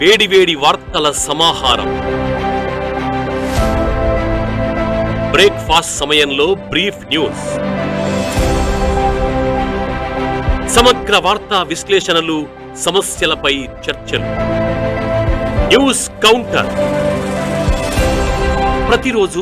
వేడివేడి వార్తల సమాహారం. బ్రేక్ఫాస్ట్ సమయంలో బ్రీఫ్ న్యూస్, సమగ్ర వార్తా విశ్లేషణలు, సమస్యలపై చర్చలు. న్యూస్ కౌంటర్ ప్రతిరోజు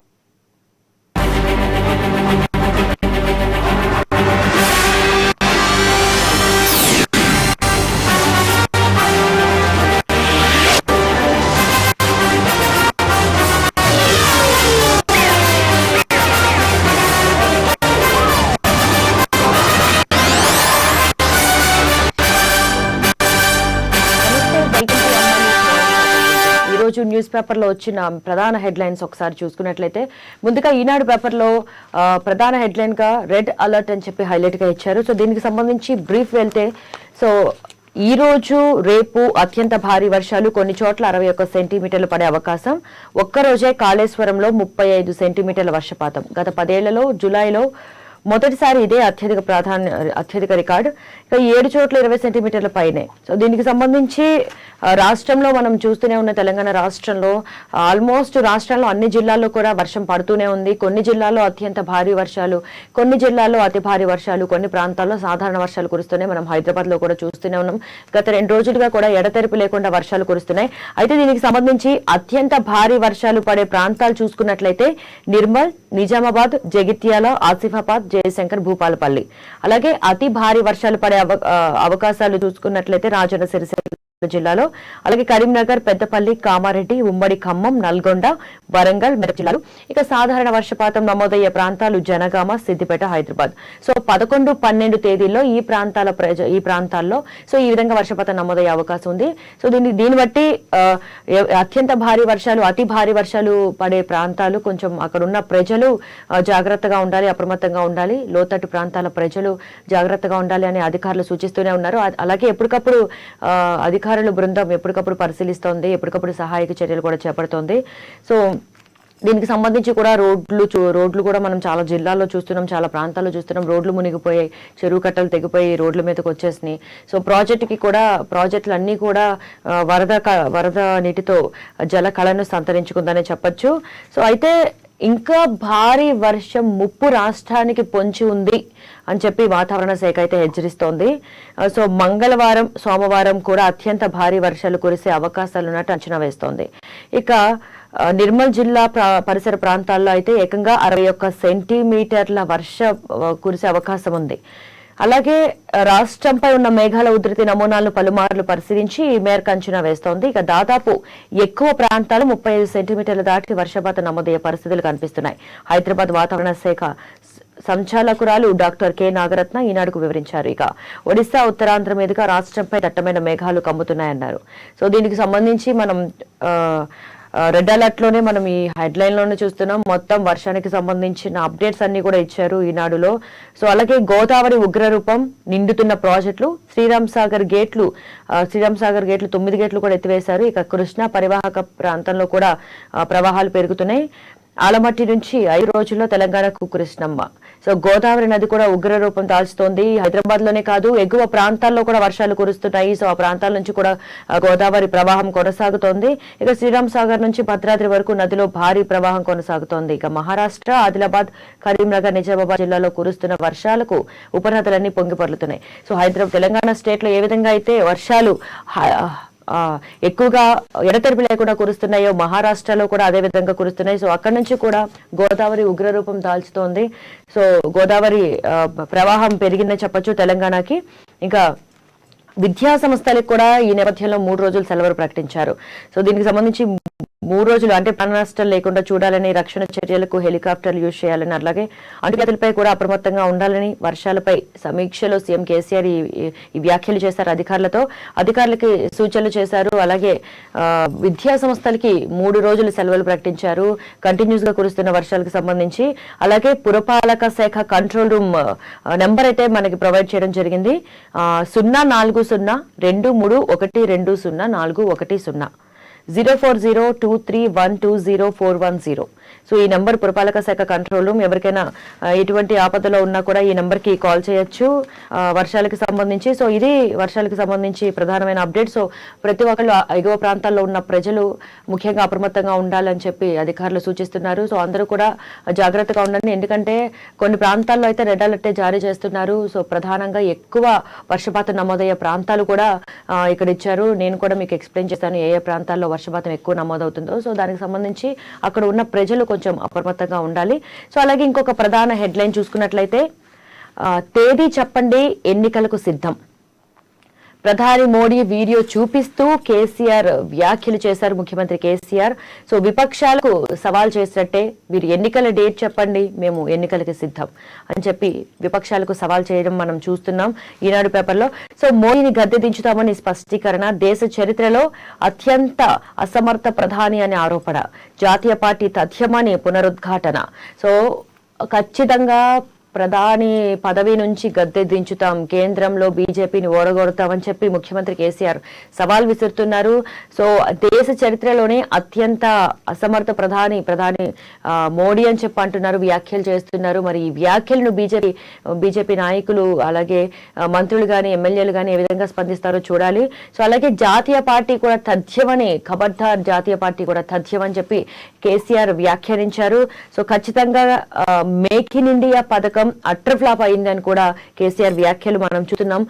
న్యూస్ పేపర్ లో వచ్చిన ప్రధాన హెడ్లైన్స్ ఒకసారి చూసుకున్నట్లయితే ముందుగా ఈనాడు పేపర్ లో ప్రధాన హెడ్లైన్ గా రెడ్ అలర్ట్ అని చెప్పి హైలైట్ గా ఇచ్చారు. సో దీనికి సంబంధించి బ్రీఫ్ వెళ్తే, సో ఈ రోజు రేపు అత్యంత భారీ వర్షాలు, కొన్ని చోట్ల 61 సెంటీమీటర్లు పడే అవకాశం. ఒక్కరోజే కాళేశ్వరంలో 35 సెంటీమీటర్ల వర్షపాతం. గత 10 ఏళ్లలో జూలైలో మొదటిసారి ఇదే అత్యధిక రికార్డు. ఇక 7 చోట్ల 20 సెంటీమీటర్ల పైనే. సో దీనికి సంబంధించి రాష్ట్రంలో మనం చూస్తూనే ఉన్న తెలంగాణ రాష్ట్రంలో ఆల్మోస్ట్ రాష్ట్రంలో అన్ని జిల్లాల్లో కూడా వర్షం పడుతూనే ఉంది. కొన్ని జిల్లాల్లో అత్యంత భారీ వర్షాలు, కొన్ని జిల్లాల్లో అతి భారీ వర్షాలు, కొన్ని ప్రాంతాల్లో సాధారణ వర్షాలు కురుస్తున్నాయి. మనం హైదరాబాద్ లో కూడా చూస్తూనే ఉన్నాం. గత 2 రోజులుగా కూడా ఎడతెరిపి లేకుండా వర్షాలు కురుస్తున్నాయి. అయితే దీనికి సంబంధించి అత్యంత భారీ వర్షాలు పడే ప్రాంతాలు చూసుకున్నట్లయితే నిర్మల్, నిజామాబాద్, జగిత్యాల, ఆసిఫాబాద్, జయశంకర్, భూపాలపల్లి. అలాగే అతి భారీ వర్షాలు పడే అవకాశాలు చూసుకున్నట్లయితే రాజన్న సిరిసిల్ల జిల్లాలో, అలాగే కరీంనగర్, పెద్దపల్లి, కామారెడ్డి, ఉమ్మడి ఖమ్మం, నల్గొండ, వరంగల్, మెదక్ జిల్లాలు. ఇక సాధారణ వర్షపాతం నమోదయ్యే ప్రాంతాలు జనగామ, సిద్దిపేట, హైదరాబాద్. సో 11, 12 తేదీల్లో ఈ ప్రాంతాల్లో సో ఈ విధంగా వర్షపాతం నమోదయ్యే అవకాశం ఉంది. సో దీన్ని బట్టి అత్యంత భారీ వర్షాలు, అతి భారీ వర్షాలు పడే ప్రాంతాలు కొంచెం అక్కడున్న ప్రజలు జాగ్రత్తగా ఉండాలి, అప్రమత్తంగా ఉండాలి. లోతట్టు ప్రాంతాల ప్రజలు జాగ్రత్తగా ఉండాలి అని అధికారులు సూచిస్తూనే ఉన్నారు. అలాగే ఎప్పటికప్పుడు అధికారుల బృందం ఎప్పటికప్పుడు పరిశీలిస్తోంది, ఎప్పటికప్పుడు సహాయక చర్యలు కూడా చేపడుతోంది. సో దీనికి సంబంధించి కూడా రోడ్లు కూడా మనం చాలా జిల్లాల్లో చూస్తున్నాం, చాలా ప్రాంతాల్లో చూస్తున్నాం. రోడ్లు మునిగిపోయాయి, చెరువు కట్టలు తెగిపోయి రోడ్ల మీదకి వచ్చేసినాయి. సో ప్రాజెక్టులు అన్నీ కూడా వరద నీటితో జల కళను సంతరించుకుందనే చెప్పొచ్చు. సో అయితే ఇంకా భారీ వర్షం ముప్పు రాష్ట్రానికి పొంచి ఉంది అని చెప్పి వాతావరణ శాఖ అయితే హెచ్చరిస్తోంది. సో మంగళవారం, సోమవారం కూడా అత్యంత భారీ వర్షాలు కురిసే అవకాశాలు ఉన్నట్టు అంచనా వేస్తోంది. ఇక నిర్మల్ జిల్లా పరిసర ప్రాంతాల్లో అయితే ఏకంగా 61 సెంటీమీటర్ల కురిసే అవకాశం ఉంది. అలాగే రాష్ట్రంపై ఉన్న మేఘాల ఉధృతి నమూనాలను పలుమార్లు పరిశీలించి ఈ మేరకు అంచనా వేస్తోంది. ఇక దాదాపు ఎక్కువ ప్రాంతాలు 35 సెంటీమీటర్ల దాటి వర్షపాతం నమోదయ్యే పరిస్థితులు కనిపిస్తున్నాయి. హైదరాబాద్ వాతావరణ శాఖ సంచాలకురాలు డాక్టర్ కె నాగరత్న ఈనాడుకు వివరించారు. ఇక ఒడిశా, ఉత్తరాంధ్ర మీదుగా రాష్ట్రంపై దట్టమైన మేఘాలు కమ్ముతున్నాయన్నారు. సో దీనికి సంబంధించి మనం రెడ్ అలర్ట్ లోనే మనం ఈ హెడ్లైన్ లోనే చూస్తున్నాం. మొత్తం వర్షానికి సంబంధించిన అప్డేట్స్ అన్ని కూడా ఇచ్చారు ఈనాడులో. సో అలాగే గోదావరి ఉగ్రరూపం, నిండుతున్న ప్రాజెక్టులు, శ్రీరామ్ సాగర్ గేట్లు 9 గేట్లు కూడా ఎత్తివేశారు. ఇక కృష్ణా పరివాహక ప్రాంతంలో కూడా ప్రవాహాలు పెరుగుతున్నాయి. ఆలమట్టి నుంచి 5 రోజుల్లో తెలంగాణకు కృష్ణమ్మ. సో గోదావరి నది కూడా ఉగ్రరూపం దాల్చుతోంది. హైదరాబాద్ లోనే కాదు, ఎగువ ప్రాంతాల్లో కూడా వర్షాలు కురుస్తున్నాయి. సో ఆ ప్రాంతాల నుంచి కూడా గోదావరి ప్రవాహం కొనసాగుతోంది. ఇక శ్రీరామ్ సాగర్ నుంచి భద్రాద్రి వరకు నదిలో భారీ ప్రవాహం కొనసాగుతోంది. ఇక మహారాష్ట్ర, ఆదిలాబాద్, కరీంనగర్, నిజామాబాద్ జిల్లాలో కురుస్తున్న వర్షాలకు ఉపనదులన్నీ పొంగిపొర్లుతున్నాయి. సో తెలంగాణ స్టేట్ లో ఏ విధంగా అయితే వర్షాలు ఎక్కువగా ఎడతెరిపి లేకుండా కురుస్తున్నాయో, మహారాష్ట్రలో కూడా అదే విధంగా కురుస్తున్నాయి. సో అక్కడి నుంచి కూడా గోదావరి ఉగ్రరూపం దాల్చుతోంది. సో గోదావరి ప్రవాహం పెరిగిందని చెప్పొచ్చు తెలంగాణకి. ఇంకా విద్యా సంస్థలకు కూడా ఈ నేపథ్యంలో 3 రోజులు సెలవులు ప్రకటించారు. సో దీనికి సంబంధించి 3 రోజులు అంటే ప్రాణ నష్టం లేకుండా చూడాలని, రక్షణ చర్యలకు హెలికాప్టర్లు యూజ్ చేయాలని, అలాగే అంటువ్యాధులపై కూడా అప్రమత్తంగా ఉండాలని వర్షాలపై సమీక్షలో సీఎం కేసీఆర్ ఈ వ్యాఖ్యలు చేశారు. అధికారులకి సూచనలు చేశారు. అలాగే విద్యా సంస్థలకి 3 రోజులు సెలవులు ప్రకటించారు కంటిన్యూస్ గా కురుస్తున్న వర్షాలకు సంబంధించి. అలాగే పురపాలక శాఖ కంట్రోల్ రూమ్ నెంబర్ అయితే మనకి ప్రొవైడ్ చేయడం జరిగింది. 04023120410. 0402312040. సో ఈ నంబర్ పురపాలక శాఖ కంట్రోల్ రూమ్. ఎవరికైనా ఎటువంటి ఆపదలో ఉన్నా కూడా ఈ నంబర్కి కాల్ చేయొచ్చు వర్షాలకు సంబంధించి. సో ఇది వర్షాలకు సంబంధించి ప్రధానమైన అప్డేట్. సో ప్రతి ఒక్కళ్ళు ఎగువ ప్రాంతాల్లో ఉన్న ప్రజలు ముఖ్యంగా అప్రమత్తంగా ఉండాలని చెప్పి అధికారులు సూచిస్తున్నారు. సో అందరూ కూడా జాగ్రత్తగా ఉండండి, ఎందుకంటే కొన్ని ప్రాంతాల్లో అయితే రెడ్ అలర్ట్ జారీ చేస్తున్నారు. సో ప్రధానంగా ఎక్కువ వర్షపాతం నమోదయ్యే ప్రాంతాలు కూడా ఇక్కడ ఇచ్చారు. నేను కూడా మీకు ఎక్స్ప్లెయిన్ చేస్తాను ఏ ప్రాంతాల్లో వర్షపాతం ఎక్కువ నమోదవుతుందో. సో దానికి సంబంధించి అక్కడ ఉన్న ప్రజలు కొంచెం అప్రమత్తంగా ఉండాలి. సో అలాగే ఇంకొక ప్రధాన హెడ్లైన్ చూసుకున్నట్లయితే తేదీ చెప్పండి ఎన్నికలకు సిద్ధం. ప్రధాని మోడీ వీడియో చూపిస్తూ కేసీఆర్ వ్యాఖ్యలు చేశారు ముఖ్యమంత్రి కేసీఆర్. సో విపక్షాలకు సవాల్ చేసినట్టే, వీరు ఎన్నికల డేట్ చెప్పండి, మేము ఎన్నికలకి సిద్ధం అని చెప్పి విపక్షాలకు సవాల్ చేయడం మనం చూస్తున్నాం ఈనాడు పేపర్లో. సో మోడీని గద్దె దించుతామని స్పష్టీకరణ, దేశ చరిత్రలో అత్యంత అసమర్థ ప్రధాని అనే ఆరోపణ, జాతీయ పార్టీ తథ్యమని పునరుద్ఘాటన. సో ఖచ్చితంగా ప్రధాని పదవి నుంచి గద్దె దించుతాం, కేంద్రంలో బీజేపీని ఓడగొడతామని చెప్పి ముఖ్యమంత్రి కేసీఆర్ సవాల్ విసురుతున్నారు. సో దేశ చరిత్రలోనే అత్యంత అసమర్థ ప్రధాని మోడీ అని చెప్పి అంటున్నారు, వ్యాఖ్యలు చేస్తున్నారు. మరి ఈ వ్యాఖ్యలను బీజేపీ నాయకులు అలాగే మంత్రులు కానీ ఎమ్మెల్యేలు కానీ ఏ విధంగా స్పందిస్తారో చూడాలి. సో అలాగే జాతీయ పార్టీ కూడా తథ్యమని, ఖబర్దార్ జాతీయ పార్టీ కూడా తథ్యమని చెప్పి కేసీఆర్ వ్యాఖ్యానించారు. సో ఖచ్చితంగా మేక్ ఇన్ ఇండియా పథకం అట్టర్ ఫ్లాప్ అయిందని కూడా కేసీఆర్ వ్యాఖ్యలు మనం చూస్తున్నాం.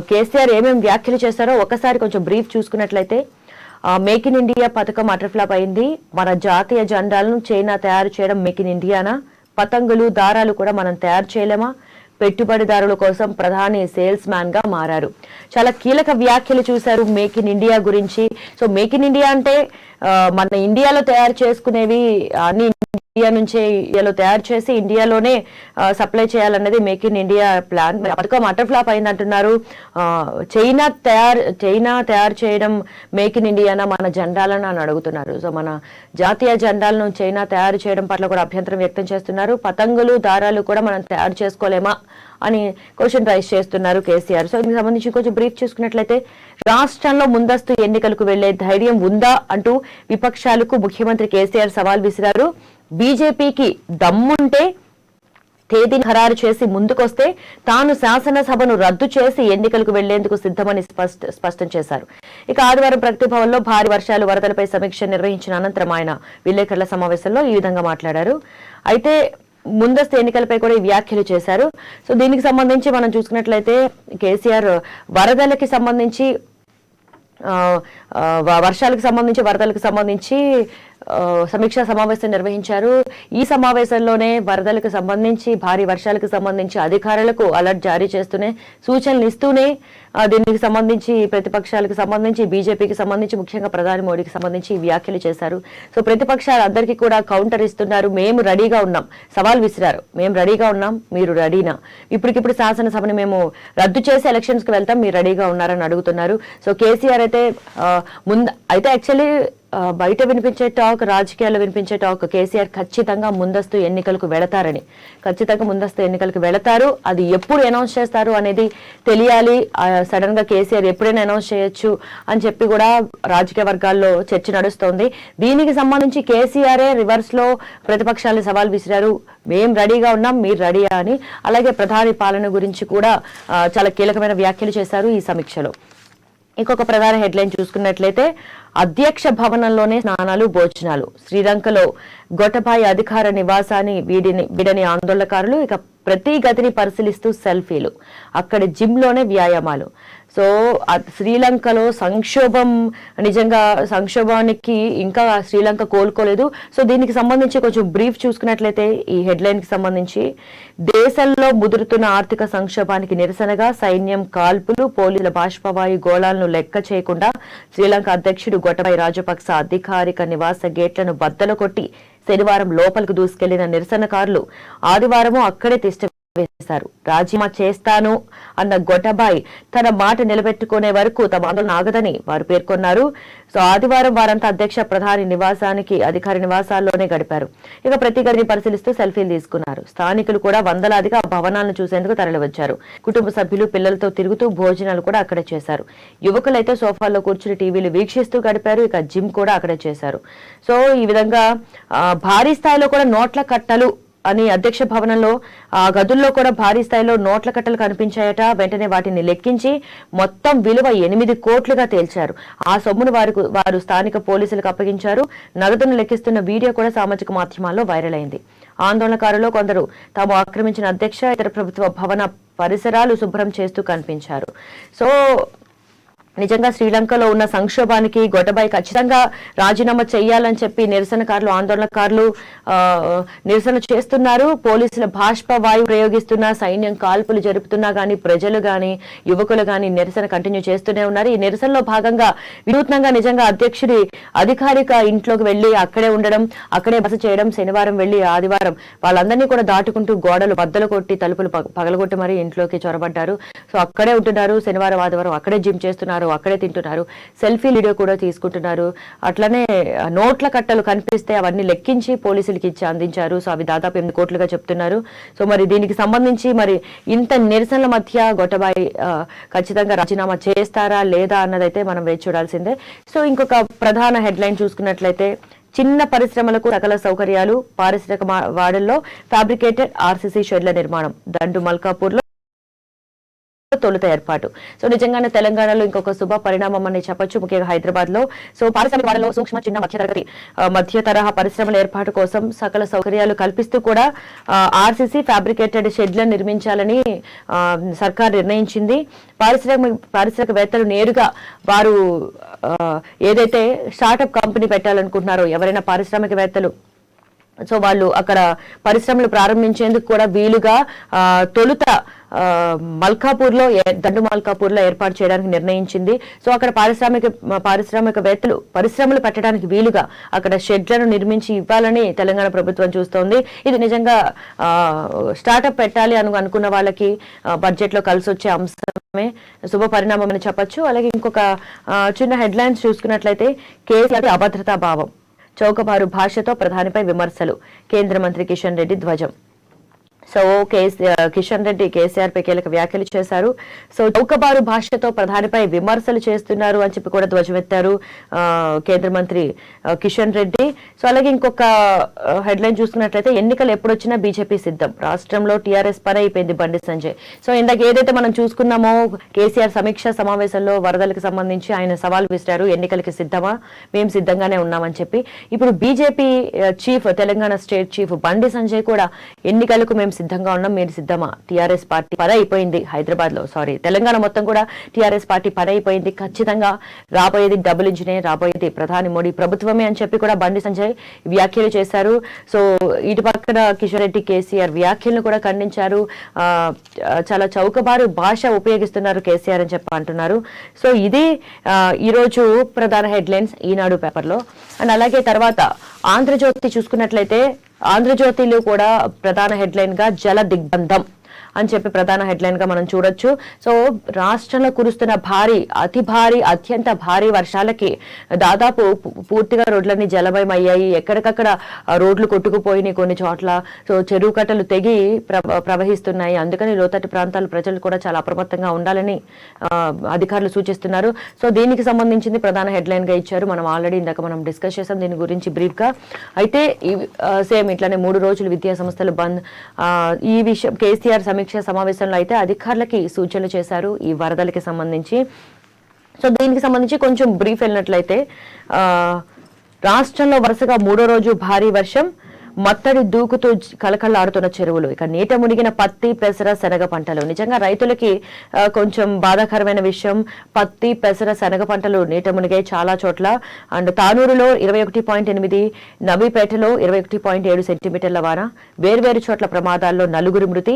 కేసీఆర్ ఏమేమి వ్యాఖ్యలు చేశారో ఒకసారి కొంచెం బ్రీఫ్ చూసుకున్నట్లయితే, మేక్ ఇన్ ఇండియా పథకం అట్టర్ ఫ్లాప్ అయింది, మన జాతీయ జెండాలను చైనా తయారు చేయడం మేక్ ఇన్ ఇండియానా, పతంగులు దారాలు కూడా మనం తయారు చేయలేమా, పెట్టుబడిదారుల కోసం ప్రధాని సేల్స్ మ్యాన్ గా మారారు. చాలా కీలక వ్యాఖ్యలు చూశారు మేక్ ఇన్ ఇండియా గురించి. సో మేక్ ఇన్ ఇండియా అంటే మన ఇండియాలో తయారు చేసుకునేవి అన్ని ఇండియా నుంచే ఇండియాలో తయారు చేసి ఇండియాలోనే సప్లై చేయాలన్నది మేక్ ఇన్ ఇండియా ప్లాన్. పథకం అటర్ ఫ్లాప్ అయిందంటున్నారు. చైనా తయారు చేయడం మేక్ ఇన్ ఇండియానా, మన జెండాలను అని అడుగుతున్నారు. సో మన జాతీయ జెండాలను చైనా తయారు చేయడం పట్ల కూడా అభ్యంతరం వ్యక్తం చేస్తున్నారు. పతంగులు దారాలు కూడా మనం తయారు చేసుకోలేమా అని క్వశ్చన్ రైజ్ చేస్తున్నారు కేసీఆర్. సో దీనికి సంబంధించి కొంచెం బ్రీఫ్ చూసుకున్నట్లయితే, రాష్ట్రంలో ముందస్తు ఎన్నికలకు వెళ్లే ధైర్యం ఉందా అంటూ విపక్షాలకు ముఖ్యమంత్రి కేసీఆర్ సవాల్ విసిరారు. బీజేపీకి దమ్ముంటే తేదీని ఖరారు చేసి ముందుకొస్తే తాను శాసనసభను రద్దు చేసి ఎన్నికలకు వెళ్లేందుకు సిద్ధమని స్పష్టం చేశారు. ఇక ఆదివారం ప్రగతి భవన్లో భారీ వర్షాలు వరదలపై సమీక్ష నిర్వహించిన అనంతరం ఆయన విలేకరుల సమావేశంలో ఈ విధంగా మాట్లాడారు. అయితే ముందస్తు ఎన్నికలపై కూడా ఈ వ్యాఖ్యలు చేశారు. సో దీనికి సంబంధించి మనం చూసుకున్నట్లయితే కేసీఆర్ వరదలకి సంబంధించి వర్షాలకు సంబంధించి వరదలకు సంబంధించి సమీక్షా సమావేశం నిర్వహించారు. ఈ సమావేశంలోనే వరదలకు సంబంధించి భారీ వర్షాలకు సంబంధించి అధికారులకు అలర్ట్ జారీ చేస్తూనే సూచనలు ఇస్తూనే దీనికి సంబంధించి ప్రతిపక్షాలకు సంబంధించి బీజేపీకి సంబంధించి ముఖ్యంగా ప్రధాని మోడీకి సంబంధించి వ్యాఖ్యలు చేశారు. సో ప్రతిపక్షాలు అందరికీ కూడా కౌంటర్ ఇస్తున్నారు. మేము రెడీగా ఉన్నాం, సవాల్ విసిరారు. మేము రెడీగా ఉన్నాం, మీరు రెడీనా, ఇప్పటికిప్పుడు శాసనసభని మేము రద్దు చేసి ఎలక్షన్స్ కి వెళ్తాం, మీరు రెడీగా ఉన్నారని అడుగుతున్నారు. సో కేసీఆర్ అయితే యాక్చువల్లీ బయట వినిపించే టాక్, రాజకీయాల్లో వినిపించే టాక్ కేసీఆర్ ఖచ్చితంగా ముందస్తు ఎన్నికలకు వెళతారు. అది ఎప్పుడు అనౌన్స్ చేస్తారు అనేది తెలియాలి. సడన్ గా కేసీఆర్ ఎప్పుడైనా అనౌన్స్ చేయొచ్చు అని చెప్పి కూడా రాజకీయ వర్గాల్లో చర్చ నడుస్తోంది. దీనికి సంబంధించి కేసీఆరే రివర్స్ లో ప్రతిపక్షాలను సవాల్ విసిరారు. మేం రెడీగా ఉన్నాం, మీరు రెడీయా అని. అలాగే ప్రధాని పాలన గురించి కూడా చాలా కీలకమైన వ్యాఖ్యలు చేశారు ఈ సమీక్షలో. ఇంకొక ప్రధాన హెడ్లైన్ చూసుకున్నట్లయితే, అధ్యక్ష భవనంలోనే స్నానాలు భోజనాలు, శ్రీలంకలో గొటబాయి అధికార నివాసాన్ని వీడని ఆందోళనకారులు. ఇక ప్రతి గదిని పరిశీలిస్తూ సెల్ఫీలు, అక్కడి జిమ్ లోనే వ్యాయామాలు. సో శ్రీలంకలో నిజంగా సంక్షోభానికి ఇంకా శ్రీలంక కోలుకోలేదు. సో దీనికి సంబంధించి కొంచెం బ్రీఫ్ చూసుకున్నట్లయితే, ఈ హెడ్లైన్ కి సంబంధించి, దేశంలో ముదురుతున్న ఆర్థిక సంక్షోభానికి నిరసనగా సైన్యం కాల్పులు, పోలీసుల బాష్పవాయు గోళాలను లెక్క చేయకుండా శ్రీలంక అధ్యక్షుడు గొటబాయి రాజపక్స అధికారిక నివాస గేట్లను బద్దలు కొట్టి శనివారం లోపలికి దూసుకెళ్లిన నిరసనకారులు ఆదివారం అక్కడే వేశారు. రాజీనామా చేస్తాను అన్న గొటబాయ్ తన మాట నిలబెట్టుకునే వరకు తమ ఆందోళన ఆగదని వారు పేర్కొన్నారు. సో ఆదివారం వారంతా అధ్యక్ష ప్రధాని నివాసానికి అధికారి నివాసాల్లోనే గడిపారు. ఇక ప్రతి గదిని పరిశీలిస్తూ సెల్ఫీలు తీసుకున్నారు. స్థానికులు కూడా వందలాదిగా భవనాలను చూసేందుకు తరలివచ్చారు. కుటుంబ సభ్యులు పిల్లలతో తిరుగుతూ భోజనాలు కూడా అక్కడే చేశారు. యువకులైతే సోఫాల్లో కూర్చుని టీవీలు వీక్షిస్తూ గడిపారు. ఇక జిమ్ కూడా అక్కడే చేశారు. సో ఈ విధంగా భారీ స్థాయిలో కూడా నోట్ల కట్టలు అని అధ్యక్ష భవనంలో గదుల్లో కూడా భారీ స్థాయిలో నోట్ల కట్టలు కనిపించాయట. వెంటనే వాటిని లెక్కించి మొత్తం విలువ 8 కోట్లుగా తేల్చారు. ఆ సొమ్మును వారు స్థానిక పోలీసులకు అప్పగించారు. నగదును లెక్కిస్తున్న వీడియో కూడా సామాజిక మాధ్యమాల్లో వైరల్ అయింది. ఆందోళనకారులు కొందరు తాము ఆక్రమించిన అధ్యక్ష ఇతర ప్రభుత్వ భవన పరిసరాలు శుభ్రం చేస్తూ కనిపించారు. సో నిజంగా శ్రీలంకలో ఉన్న సంక్షోభానికి గొటబాయ్ ఖచ్చితంగా రాజీనామా చేయాలని చెప్పి నిరసనకారులు ఆందోళనకారులు నిరసన చేస్తున్నారు. పోలీసుల బాష్ప వాయువు ప్రయోగిస్తున్నా, సైన్యం కాల్పులు జరుపుతున్నా గానీ ప్రజలు గాని యువకులు గాని నిరసన కంటిన్యూ చేస్తూనే ఉన్నారు. ఈ నిరసనలో భాగంగా వినూత్నంగా నిజంగా అధ్యక్షుడి అధికారిక ఇంట్లోకి వెళ్లి అక్కడే ఉండడం, అక్కడే బస చేయడం, శనివారం వెళ్లి ఆదివారం వాళ్ళందరినీ కూడా దాటుకుంటూ గోడలు బద్దలు కొట్టి తలుపులు పగలగొట్టి మరీ ఇంట్లోకి చొరబడ్డారు. సో అక్కడే ఉంటున్నారు. శనివారం ఆదివారం అక్కడే జిమ్ చేస్తున్నారు, అక్కడే తింటున్నారు, సెల్ఫీ వీడియో కూడా తీసుకుంటున్నారు. అట్లనే నోట్ల కట్టలు కనిపిస్తే అవన్నీ లెక్కించి పోలీసులకి ఇచ్చి అందించారు. సో అవి దాదాపు 8 కోట్లుగా చెప్తున్నారు. సో మరి దీనికి సంబంధించి మరి ఇంత నిరసనల మధ్య గొటబాయ్ ఖచ్చితంగా రాజీనామా చేస్తారా లేదా అన్నదైతే మనం వేచి చూడాల్సిందే. సో ఇంకొక ప్రధాన హెడ్లైన్ చూసుకున్నట్లయితే చిన్న పరిశ్రమలకు సకల సౌకర్యాలు, పారిశ్రామిక వాడల్లో ఫ్యాబ్రికేటెడ్ ఆర్సీసీ షెడ్ల నిర్మాణం దండు మల్కాపూర్ లో తొలుత ఏర్పాటు. సో నిజంగానే తెలంగాణలో ఇంకొక శుభ పరిణామం అని చెప్పొచ్చు. ముఖ్యంగా హైదరాబాద్ లో సో పారిశ్రామిక వాడలో సూక్ష్మ చిన్న మధ్య తరహా పరిశ్రమల ఏర్పాటు కోసం సకల సౌకర్యాలు కల్పిస్తూ కూడా ఆర్సీసీ ఫ్యాబ్రికేటెడ్ షెడ్లను నిర్మించాలని సర్కార్ నిర్ణయించింది. పారిశ్రామికవేత్తలు నేరుగా వారు ఏదైతే స్టార్టప్ కంపెనీ పెట్టాలనుకుంటున్నారో ఎవరైనా పారిశ్రామికవేత్తలు సో వాళ్ళు అక్కడ పరిశ్రమలు ప్రారంభించేందుకు కూడా వీలుగా తొలుత మల్కాపూర్ లో దండు మల్కాపూర్ లో ఏర్పాటు చేయడానికి నిర్ణయించింది. సో అక్కడ పారిశ్రామికవేత్తలు పరిశ్రమలు పెట్టడానికి వీలుగా అక్కడ షెడ్లను నిర్మించి ఇవ్వాలని తెలంగాణ ప్రభుత్వం చూస్తోంది. ఇది నిజంగా స్టార్టప్ పెట్టాలి అనుకున్న వాళ్ళకి బడ్జెట్ లో కలిసి వచ్చే అంశమే, శుభ పరిణామం అని చెప్పొచ్చు. అలాగే ఇంకొక చిన్న హెడ్లైన్స్ చూసుకున్నట్లయితే కేసీఆర్ అభద్రతా భావం, చౌకబారు భాషతో ప్రధానిపై విమర్శలు, కేంద్ర మంత్రి కిషన్ రెడ్డి ధ్వజం. సో కిషన్ రెడ్డి కేసీఆర్ పై కీలక వ్యాఖ్యలు చేశారు. సో చౌకబారు భాషతో ప్రధానిపై విమర్శలు చేస్తున్నారు అని చెప్పి కూడా ధ్వజమెత్తారు కేంద్ర మంత్రి కిషన్ రెడ్డి. సో అలాగే ఇంకొక హెడ్లైన్ చూసుకున్నట్లయితే ఎన్నికలు ఎప్పుడొచ్చినా బీజేపీ సిద్ధం, రాష్ట్రంలో టీఆర్ఎస్ పని అయిపోయింది బండి సంజయ్. సో ఇందాక ఏదైతే మనం చూసుకున్నామో కేసీఆర్ సమీక్ష సమావేశంలో వరదలకు సంబంధించి ఆయన సవాల్ విసిరారు, ఎన్నికలకి సిద్ధమా, మేము సిద్ధంగానే ఉన్నామని చెప్పి. ఇప్పుడు BJP chief, Telangana state chief Bandi Sanjay కూడా ఎన్నికలకు మేము సిద్ధంగా ఉన్నాం, మీరు సిద్ధమా, టీఆర్ఎస్ పార్టీ పని అయిపోయింది హైదరాబాద్ లో, తెలంగాణ మొత్తం కూడా టీఆర్ఎస్ పార్టీ పని అయిపోయింది, ఖచ్చితంగా రాబోయేది డబుల్ ఇంజినే, రాబోయేది ప్రధాని మోడీ ప్రభుత్వమే అని చెప్పి కూడా బండి సంజయ్ వ్యాఖ్యలు చేశారు. సో ఇటు పక్కన కిషన్ రెడ్డి కేసీఆర్ వ్యాఖ్యలను కూడా ఖండించారు. చాలా చౌకబారు భాష ఉపయోగిస్తున్నారు కేసీఆర్ అని చెప్పి అంటున్నారు. సో ఇది ఈరోజు ప్రధాన హెడ్లైన్స్ ఈనాడు పేపర్లో. అండ్ అలాగే తర్వాత ఆంధ్రజ్యోతి చూసుకున్నట్లయితే ఆంధ్రజ్యోతిలో కూడా ప్రధాన హెడ్లైన్ గా జల దిగ్బంధం అని చెప్పి ప్రధాన హెడ్లైన్ గా మనం చూడొచ్చు. సో రాష్ట్రంలో కురుస్తున్న అతి భారీ అత్యంత భారీ వర్షాలకి దాదాపు పూర్తిగా రోడ్లన్నీ జలమయం అయ్యాయి. ఎక్కడికక్కడ రోడ్లు కొట్టుకుపోయినాయి కొన్ని చోట్ల. సో చెరువు కట్టలు తెగి ప్రవహిస్తున్నాయి. అందుకని లోతట్టు ప్రాంతాల ప్రజలు కూడా చాలా అప్రమత్తంగా ఉండాలని అధికారులు సూచిస్తున్నారు. సో దీనికి సంబంధించింది ప్రధాన హెడ్లైన్ గా ఇచ్చారు. మనం ఆల్రెడీ ఇందాక మనం డిస్కస్ చేసాం దీని గురించి బ్రీఫ్ గా. అయితే సేమ్ ఇట్లానే 3 రోజులు విద్యా సంస్థలు బంద్. ఈ విషయం కేసీఆర్ సమీక్ష సమావేశంలో అయితే అధికారులకి సూచనలు చేశారు ఈ వరదలకి సంబంధించి. సో దీనికి సంబంధించి కొంచెం బ్రీఫ్ వెళ్ళినట్లయితే రాష్ట్రంలో వరుసగా 3వ రోజు భారీ వర్షం, మత్తడి దూకుతూ కలకళ్లాడుతున్న చెరువులు, ఇక నీట మునిగిన పత్తి, పెసర, శనగ పంటలు. నిజంగా రైతులకి కొంచెం బాధాకరమైన విషయం, పత్తి, పెసర, శనగ పంటలు నీట మునిగాయి చాలా చోట్ల. అండ్ తానూరులో 21.8, నవీపేటలో 21.7 సెంటీమీటర్ల వాన, వేర్వేరు చోట్ల ప్రమాదాల్లో 4 మృతి,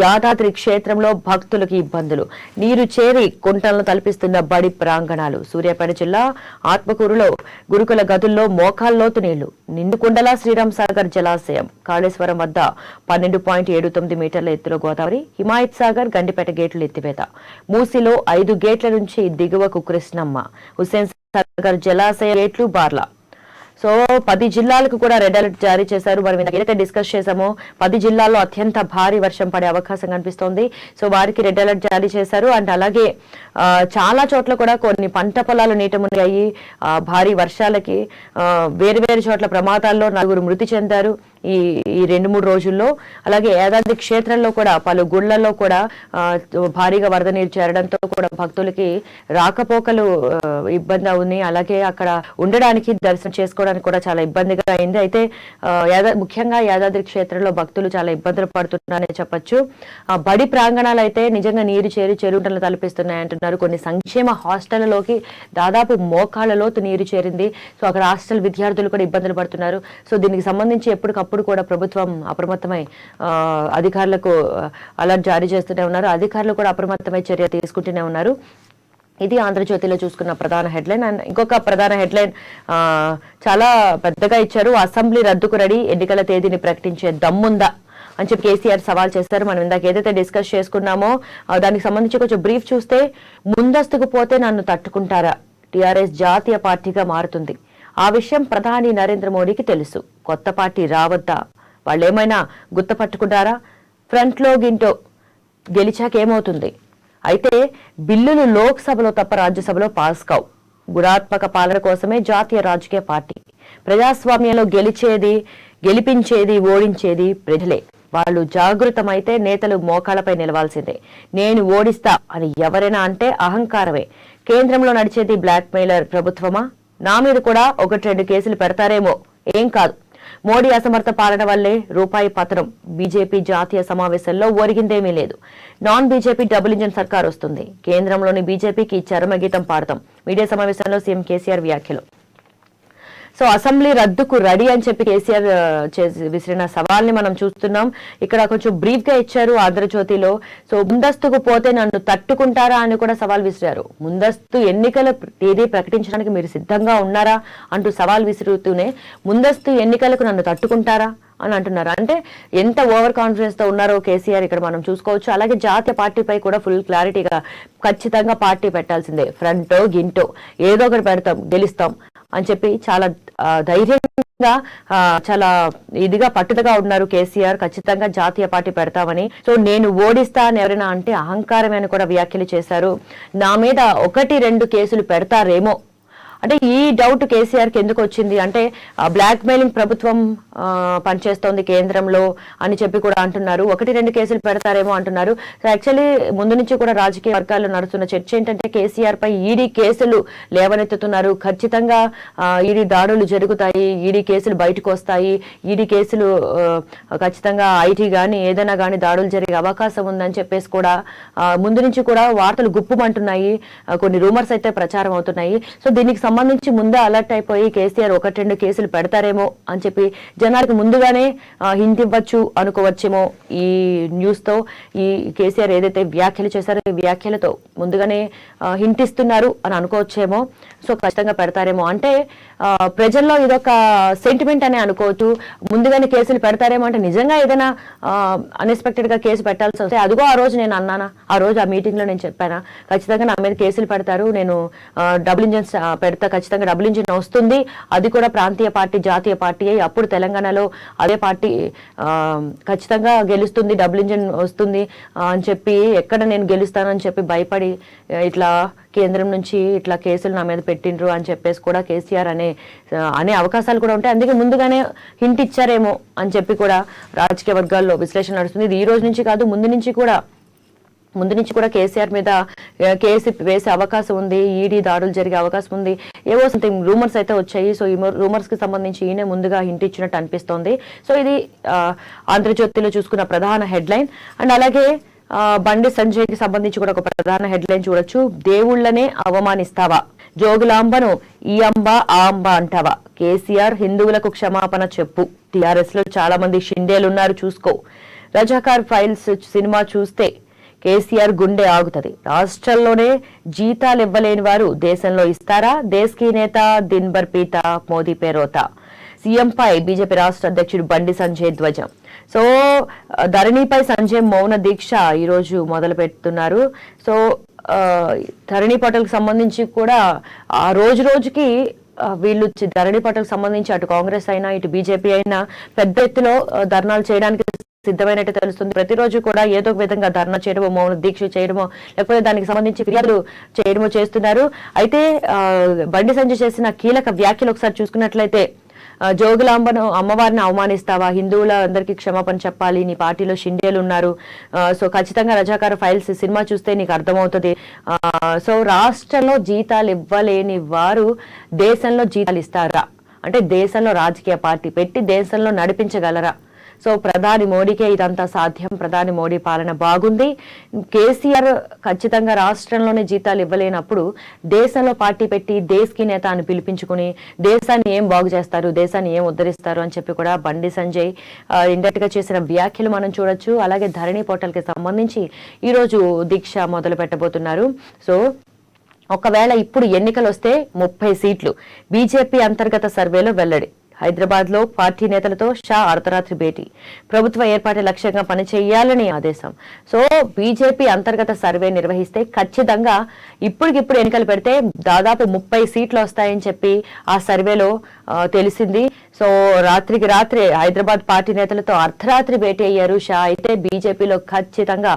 యాదాద్రి క్షేత్రంలో భక్తులకి ఇబ్బందులు, నీరు చేరి కుంటలను తలపిస్తున్న బడి ప్రాంగణాలు. సూర్యాపేట జిల్లా ఆత్మకూరులో గురుకుల గదుల్లో మోకాల్లోతు నీళ్లు, నిండుకుండలా శ్రీరామ్ సాగర్ జలాశయం కాళేశ్వరం వద్ద 12.79 మీటర్ల ఎత్తులో గోదావరి, హిమాయత్ సాగర్ గండిపేట గేట్లు ఎత్తివేత, మూసిలో 5 గేట్ల నుంచి దిగువకు కృష్ణమ్మ, హుస్సేన్ సాగర్ జలాశయ గేట్లు బార్ల. సో 10 జిల్లాలకు కూడా రెడ్ అలర్ట్ జారీ చేశారు. మనం ఏదైతే డిస్కస్ చేసామో 10 జిల్లాల్లో అత్యంత భారీ వర్షం పడే అవకాశం కనిపిస్తోంది. సో వారికి రెడ్ అలర్ట్ జారీ చేశారు. అండ్ అలాగే చాలా చోట్ల కూడా కొన్ని పంట పొలాలు నీట మునిగాయి. భారీ వర్షాలకి వేరు వేరు చోట్ల ప్రమాదాల్లో 4 మృతి చెందారు ఈ 2-3 రోజుల్లో. అలాగే యాదాద్రి క్షేత్రంలో కూడా పలు గుళ్లలో కూడా భారీగా వరద నీరు చేరడంతో కూడా భక్తులకి రాకపోకలు ఇబ్బంది అవుతుంది. అలాగే అక్కడ ఉండడానికి దర్శనం చేసుకోవడానికి కూడా చాలా ఇబ్బందిగా అయింది. అయితే ముఖ్యంగా యాదాద్రి క్షేత్రంలో భక్తులు చాలా ఇబ్బందులు పడుతున్నారని చెప్పొచ్చు. బడి ప్రాంగణాలు అయితే నిజంగా నీరు చేరి చెరువుటలు తలపిస్తున్నాయి అంటున్నారు. కొన్ని సంక్షేమ హాస్టళ్లలోకి దాదాపు మోకాళ్ళ లోతు నీరు చేరింది. సో అక్కడ హాస్టల్ విద్యార్థులు కూడా ఇబ్బందులు పడుతున్నారు. సో దీనికి సంబంధించి ఎప్పటికప్పుడు కూడా ప్రభుత్వం అప్రమత్తమై అధికారులకు అలర్ట్ జారీ చేస్తూనే ఉన్నారు. అధికారులు కూడా అప్రమత్తమై చర్య తీసుకుంటూనే ఉన్నారు. ఇది ఆంధ్రజ్యోతిలో చూసుకున్న ప్రధాన హెడ్లైన్. అండ్ ఇంకొక ప్రధాన హెడ్లైన్ చాలా పెద్దగా ఇచ్చారు. అసెంబ్లీ రద్దుకు రెడీ, ఎన్నికల తేదీని ప్రకటించే దమ్ముందా అని చెప్పి కేసీఆర్ సవాల్ చేస్తారు. మనం ఇందాక ఏదైతే డిస్కస్ చేసుకున్నామో దానికి సంబంధించి కొంచెం బ్రీఫ్ చూస్తే, ముందస్తుకు పోతే నన్ను తట్టుకుంటారా, టీఆర్ఎస్ జాతీయ పార్టీగా మారుతుంది. ఆ విషయం ప్రధాని నరేంద్ర మోడీకి తెలుసు. కొత్త పార్టీ రావద్దా, వాళ్ళు ఏమైనా గుర్తుపట్టుకుంటారా, ఫ్రంట్లో గింటో గెలిచాకేమవుతుంది. అయితే బిల్లులు లోక్సభలో తప్ప రాజ్యసభలో పాస్ కావు. గుణాత్మక పాలన కోసమే జాతీయ రాజకీయ పార్టీ. ప్రజాస్వామ్యంలో గెలిపించేది ఓడించేది ప్రజలే. వాళ్ళు జాగృతమైతే నేతలు మోకాళ్లపై నిలవాల్సిందే. నేను ఓడిస్తా అని ఎవరైనా అంటే అహంకారమే. కేంద్రంలో నడిచేది బ్లాక్ మెయిలర్ ప్రభుత్వమా? నా మీద కూడా 1-2 కేసులు పెడతారేమో, ఏం కాదు. మోడీ అసమర్థ పాలన వల్లే రూపాయి పతనం. బీజేపీ జాతీయ సమావేశంలో ఒరిగిందేమీ లేదు. నాన్ బీజేపీ డబుల్ ఇంజన్ సర్కార్ వస్తుంది. కేంద్రంలోని బీజేపీకి చరమగీతం పాడతాం. మీడియా సమావేశంలో సీఎం కేసీఆర్ వ్యాఖ్యలు. సో అసెంబ్లీ రద్దుకు రెడీ అని చెప్పి కేసీఆర్ విసిరిన సవాల్ని మనం చూస్తున్నాం. ఇక్కడ కొంచెం బ్రీఫ్ గా ఇచ్చారు ఆంధ్రజ్యోతిలో. సో ముందస్తుకు పోతే నన్ను తట్టుకుంటారా అని కూడా సవాల్ విసిరారు. ముందస్తు ఎన్నికల తేదీ ప్రకటించడానికి మీరు సిద్ధంగా ఉన్నారా అంటూ సవాల్ విసురుతూనే ముందస్తు ఎన్నికలకు నన్ను తట్టుకుంటారా అని అంటున్నారు. అంటే ఎంత ఓవర్ కాన్ఫిడెన్స్ తో ఉన్నారో కేసీఆర్ ఇక్కడ మనం చూసుకోవచ్చు. అలాగే జాతీయ పార్టీపై కూడా ఫుల్ క్లారిటీగా ఖచ్చితంగా పార్టీ పెట్టాల్సిందే, ఫ్రంటో గింటో ఏదో ఒకటి పెడతాం, గెలుస్తాం అని చెప్పి చాలా ధైర్యంగా చాలా ఇదిగా పట్టుదగా ఉన్నారు కేసీఆర్. ఖచ్చితంగా జాతీయ పార్టీ పెడతామని. సో నేను ఓడిస్తా అని ఎవరైనా అంటే అహంకారమే అని కూడా వ్యాఖ్యలు చేశారు. నా మీద 1-2 కేసులు పెడతారేమో అంటే ఈ డౌట్ కేసీఆర్ కి ఎందుకు వచ్చింది అంటే బ్లాక్ మెయిలింగ్ ప్రభుత్వం పనిచేస్తోంది కేంద్రంలో అని చెప్పి కూడా అంటున్నారు. 1-2 కేసులు పెడతారేమో అంటున్నారు. సో యాక్చువల్లీ ముందు నుంచి కూడా రాజకీయ వర్గాల్లో నడుస్తున్న చర్చ ఏంటంటే కేసీఆర్ పై ఈడీ కేసులు లేవనెత్తుతున్నారు. ఖచ్చితంగా ఈడీ దాడులు జరుగుతాయి, ఈడీ కేసులు బయటకు వస్తాయి, ఈడీ కేసులు ఖచ్చితంగా ఐటీ గానీ ఏదైనా గానీ దాడులు జరిగే అవకాశం ఉందని చెప్పేసి కూడా ముందు నుంచి కూడా వార్తలు గుప్పుమంటున్నాయి. కొన్ని రూమర్స్ అయితే ప్రచారం అవుతున్నాయి. సో దీనికి సంబంధించి ముందే అలర్ట్ అయిపోయి కేసీఆర్ 1-2 కేసులు పెడతారేమో అని చెప్పి జనాలకు ముందుగానే హింట్ ఇవ్వచ్చు అనుకోవచ్చేమో. ఈ న్యూస్ తో ఈ కేసీఆర్ ఏదైతే వ్యాఖ్యలు చేశారో ఈ వ్యాఖ్యలతో ముందుగానే హింట్ ఇస్తున్నారు అని అనుకోవచ్చేమో. సో ఖచ్చితంగా పెడతారేమో అంటే ప్రజల్లో ఇదొక సెంటిమెంట్ అనే అనుకోవచ్చు. ముందుగానే కేసులు పెడతారేమో అంటే నిజంగా ఏదైనా అన్ఎక్స్పెక్టెడ్ గా కేసు పెట్టాల్సి వస్తే అదిగో ఆ రోజు నేను అన్నానా, ఆ రోజు ఆ మీటింగ్ లో నేను చెప్పానా ఖచ్చితంగా నా మీద కేసులు పెడతారు, నేను డబుల్ ఇంజన్స్ పెడతా, ఖచ్చితంగా డబుల్ ఇంజిన్ వస్తుంది, అది కూడా ప్రాంతీయ పార్టీ జాతీయ పార్టీ అయ్యి అప్పుడు తెలంగాణలో అదే పార్టీ ఖచ్చితంగా గెలుస్తుంది, డబుల్ ఇంజిన్ వస్తుంది అని చెప్పి ఎక్కడ నేను గెలుస్తానని చెప్పి భయపడి ఇట్లా కేంద్రం నుంచి ఇట్లా కేసులు నా మీద పెట్టిండ్రు అని చెప్పేసి కూడా కేసీఆర్ అనే అవకాశాలు కూడా ఉంటాయి. అందుకే ముందుగానే హింట్ ఇచ్చారేమో అని చెప్పి కూడా రాజకీయ వర్గాల్లో విశ్లేషణ నడుస్తుంది. ఇది ఈ రోజు నుంచి కాదు, ముందు నుంచి కూడా కేసీఆర్ మీద కేసు వేసే అవకాశం ఉంది, ఈడీ దాడులు జరిగే అవకాశం ఉంది, ఏవో సంథింగ్ రూమర్స్ అయితే వచ్చాయి. సో ఈ రూమర్స్ కి సంబంధించి ఈయన ముందుగా హింట్ ఇచ్చినట్టు అనిపిస్తోంది. సో ఇది ఆంధ్రజ్యోతిలో చూసుకున్న ప్రధాన హెడ్లైన్. అండ్ అలాగే బండి సంజయ్ కి సంబంధించి కూడా ఒక ప్రధాన హెడ్లైన్ చూడొచ్చు. దేవుళ్లనే అవమానిస్తావా, జోగులాంబను ఈ అంబ ఆ అంబ అంటావా, కేసీఆర్ హిందువులకు క్షమాపణ చెప్పు, టీఆర్ఎస్ లో చాలా మంది షిండేలున్నారు చూసుకో, రజాకార్ ఫైల్స్ సినిమా చూస్తే కేసీఆర్ గుండె ఆగుతుంది, రాష్ట్రంలోనే జీతాలు ఇవ్వలేని వారు దేశంలో ఇస్తారా, దేశ్ కి నేత దిన్ భర్ పీతా మోదీ పేరోతా. సీఎంపై బీజేపీ రాష్ట్ర అధ్యక్షుడు బండి సంజయ్ ధ్వజం. సో ధరణిపై సంజయ్ మౌన దీక్ష ఈరోజు మొదలు పెడుతున్నారు. సో ధరణి పటల్కి సంబంధించి కూడా ఆ రోజుకి వీళ్ళు ధరణి పటల్కి సంబంధించి అటు కాంగ్రెస్ అయినా ఇటు బీజేపీ అయినా పెద్ద ఎత్తులో ధర్నాలు చేయడానికి సిద్ధమైనట్టు తెలుస్తుంది. ప్రతిరోజు కూడా ఏదో ఒక విధంగా ధర్నా చేయడమో, మౌన దీక్ష చేయడమో, లేకపోతే దానికి సంబంధించి ఫిర్యాదులు చేయడమో చేస్తున్నారు. అయితే బండి సంజయ్ చేసిన కీలక వ్యాఖ్యలు ఒకసారి చూసుకున్నట్లయితే, జోగులాంబను అమ్మవారిని అవమానిస్తావా, హిందువుల అందరికీ క్షమాపణ చెప్పాలి, నీ పార్టీలో షిండేలు ఉన్నారు, సో ఖచ్చితంగా రజాకార ఫైల్స్ సినిమా చూస్తే నీకు అర్థమవుతుంది. సో రాష్ట్రంలో జీతాలు ఇవ్వలేని వారు దేశంలో జీతాలు ఇస్తారా, అంటే దేశంలో రాజకీయ పార్టీ పెట్టి దేశంలో నడిపించగలరా? సో ప్రధాని మోడీకే ఇదంతా సాధ్యం. ప్రధాని మోడీ పాలన బాగుంది. కేసీఆర్ ఖచ్చితంగా రాష్ట్రంలోనే జీతాలు ఇవ్వలేనప్పుడు దేశంలో పార్టీ పెట్టి దేశ్కి నేత అని పిలిపించుకుని దేశాన్ని ఏం బాగు చేస్తారు, దేశాన్ని ఏం ఉద్ధరిస్తారు అని చెప్పి కూడా బండి సంజయ్ ఇండైరెక్ట్ గా చేసిన వ్యాఖ్యలు మనం చూడొచ్చు. అలాగే ధరణి పోర్టల్కి సంబంధించి ఈరోజు దీక్ష మొదలు పెట్టబోతున్నారు. సో ఒకవేళ ఇప్పుడు ఎన్నికలు వస్తే 30 సీట్లు. బీజేపీ అంతర్గత సర్వేలో వెల్లడి. హైదరాబాద్ లో పార్టీ నేతలతో షా అర్ధరాత్రి భేటీ. ప్రభుత్వ ఏర్పాటు లక్ష్యంగా పనిచేయాలని ఆదేశం. సో బీజేపీ అంతర్గత సర్వే నిర్వహిస్తే ఖచ్చితంగా ఇప్పటికిప్పుడు ఎన్నికలు పెడితే దాదాపు 30 సీట్లు వస్తాయని చెప్పి ఆ సర్వేలో తెలిసింది. సో రాత్రికి రాత్రే హైదరాబాద్ పార్టీ నేతలతో అర్ధరాత్రి భేటీ అయ్యారు షా. అయితే బీజేపీలో ఖచ్చితంగా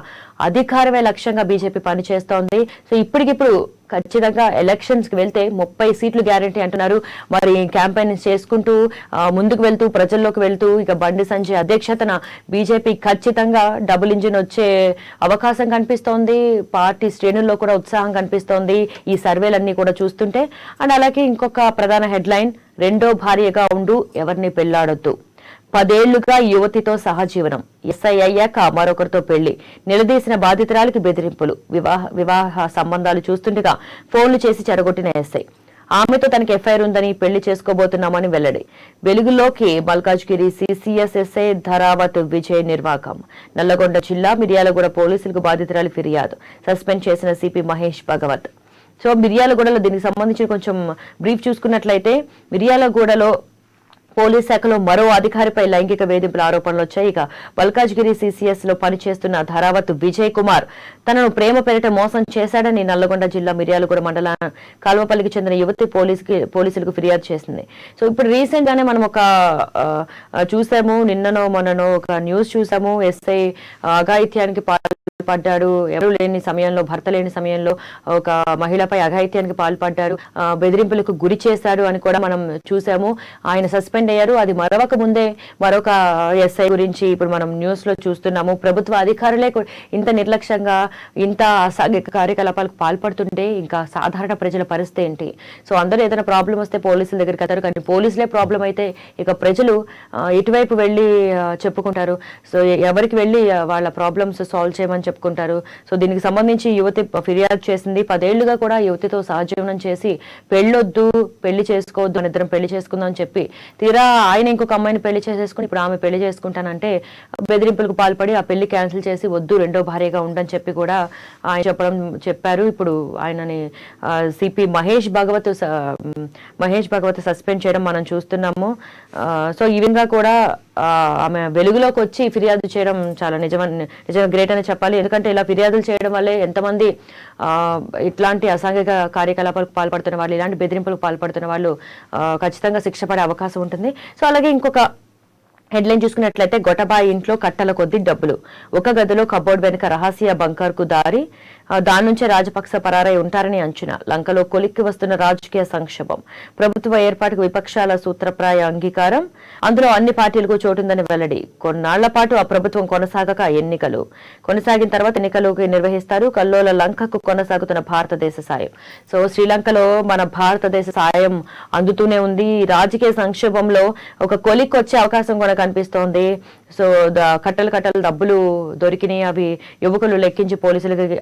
అధికారమే లక్ష్యంగా బీజేపీ పనిచేస్తోంది. సో ఇప్పటికిప్పుడు ఖచ్చితంగా ఎలక్షన్స్ కి వెళ్తే 30 సీట్లు గ్యారంటీ అంటున్నారు. మరి క్యాంపెయిన్ చేసుకుంటూ ముందుకు వెళ్తూ ప్రజల్లోకి వెళ్తూ ఇక బండి సంజయ్ అధ్యక్షతన బీజేపీ ఖచ్చితంగా డబుల్ ఇంజిన్ వచ్చే అవకాశం కనిపిస్తోంది. పార్టీ శ్రేణుల్లో కూడా ఉత్సాహం కనిపిస్తోంది ఈ సర్వేలన్నీ కూడా చూస్తుంటే. అండ్ అలాగే ఇంకొక ప్రధాన హెడ్లైన్, రెండో భార్యగా ఉండు, ఎవరిని పెళ్లాడొద్దు. 10 ఏళ్లుగా యువతితో సహజీవనం, ఎస్ఐ అయ్యాక మరొకరితో పెళ్లి, నిలదీసిన బాధితురాలికి బెదిరింపులు, వివాహ సంబంధాలు చూస్తుండగా ఫోన్లు చేసి చెడగొట్టిన ఎస్ఐ. ఆమెతో తనకి ఎఫ్ఐఆర్ ఉందని, పెళ్లి చేసుకోబోతున్నామని వెల్లడి. వెలుగులోకి మల్కాజ్గిరి సిసిఎస్ ఎస్ఐ ధరావత్ విజయ్ నిర్వాకం. నల్లగొండ జిల్లా మిర్యాలగూడ పోలీసులకు బాధితురాలి ఫిర్యాదు. సస్పెండ్ చేసిన సిపి మహేష్ భగవత్. సో మిర్యాలగూడలో దీనికి సంబంధించి కొంచెం బ్రీఫ్ చూసుకున్నట్లయితే, మిర్యాలగూడలో పోలీస్ శాఖలో మరో అధికారిపై లైంగిక వేధింపుల ఆరోపణలు వచ్చాయి. ఇక మల్కాజ్గిరి సిసిఎస్ లో పనిచేస్తున్న ధరావత్ విజయ్ కుమార్ తనను ప్రేమ పేరిట మోసం చేశాడని నల్లగొండ జిల్లా మిర్యాలగూడ మండల కాల్వపల్లికి చెందిన యువతి పోలీసులకు ఫిర్యాదు చేసింది. సో ఇప్పుడు రీసెంట్ గానే మనం ఒక చూసాము, నిన్ననో మొన్ననో ఒక న్యూస్ చూసాము. ఎస్ఐ అఘాయిత్యానికి పాల్పడ్డాడు, ఎవరు లేని సమయంలో, భర్త లేని సమయంలో ఒక మహిళపై అఘాయిత్యానికి పాల్పడ్డాడు, బెదిరింపులకు గురి చేశాడు అని కూడా మనం చూసాము. ఆయన సస్పెండ్ అయ్యారు. అది మరొక ముందే మరొక ఎస్ఐ గురించి ఇప్పుడు మనం న్యూస్ లో చూస్తున్నాము. ప్రభుత్వ అధికారులే ఇంత నిర్లక్ష్యంగా ఇంత అసాంఘిక కార్యకలాపాలకు పాల్పడుతుంటే ఇంకా సాధారణ ప్రజల పరిస్థితి ఏంటి? సో అందరూ ఏదైనా ప్రాబ్లం వస్తే పోలీసుల దగ్గరికి వెళ్తారు, కానీ పోలీసులే ప్రాబ్లం అయితే ఇక ప్రజలు ఇటువైపు వెళ్ళి చెప్పుకుంటారు. సో ఎవరికి వెళ్ళి వాళ్ళ ప్రాబ్లమ్స్ సాల్వ్ చేయమని చెప్పుకుంటారు. సో దీనికి సంబంధించి యువతి ఫిర్యాదు చేసింది. 10 ఏళ్లుగా కూడా యువతితో సహజీవనం చేసి పెళ్ళొద్దు, పెళ్లి చేసుకోవద్దు, మన ఇద్దరం పెళ్లి చేసుకుందాం అని చెప్పి తీరా ఆయన ఇంకొక అమ్మాయిని పెళ్లి చేసేసుకుని ఇప్పుడు ఆమె పెళ్లి చేసుకుంటానంటే బెదిరింపులకు పాల్పడి ఆ పెళ్లి క్యాన్సిల్ చేసి వద్దు, రెండో భార్యగా ఉండని చెప్పి కూడా ఆయన చెప్పారు. ఇప్పుడు ఆయనని సిపి మహేష్ భగవత్ సస్పెండ్ చేయడం మనం చూస్తున్నాము. సో ఈ విధంగా కూడా ఆమె వెలుగులోకి వచ్చి ఫిర్యాదు చేయడం చాలా నిజంగా గ్రేట్ అని చెప్పాలి. ఎందుకంటే ఇలా ఫిర్యాదులు చేయడం వల్లే ఎంతమంది ఇట్లాంటి అసాంఘిక కార్యకలాపాలకు పాల్పడుతున్న వాళ్ళు, ఇలాంటి బెదిరింపులకు పాల్పడుతున్న వాళ్ళు ఖచ్చితంగా శిక్ష పడే అవకాశం ఉంటుంది. సో అలాగే ఇంకొక హెడ్లైన్ చూసుకున్నట్లయితే, గొటబాయి ఇంట్లో కట్టల కొద్ది డబ్బులు, ఒక గదిలో కబోర్డ్ వెనుక రహస్య బంకర్ కు దారి, దాని నుంచే రాజపక్స పరారై ఉంటారని అంచనా. లంకలో కొలిక్కి వస్తున్న రాజకీయ సంక్షోభం, ప్రభుత్వ ఏర్పాటుకు విపక్షాల సూత్రప్రాయ అంగీకారం, అందులో అన్ని పార్టీలకు చోటుందని వెల్లడి. కొన్నాళ్ల పాటు ఆ ప్రభుత్వం కొనసాగక ఎన్నికలు కొనసాగిన తర్వాత ఎన్నికలు నిర్వహిస్తారు. కల్లోల లంకకు కొనసాగుతున్న భారతదేశ సాయం. సో శ్రీలంకలో మన భారతదేశ సాయం అందుతూనే ఉంది. రాజకీయ సంక్షోభంలో ఒక కొలిక్ వచ్చే అవకాశం కూడా కనిపిస్తోంది. సో కట్టలు డబ్బులు దొరికినాయి, అవి యువకులు లెక్కించి పోలీసులకి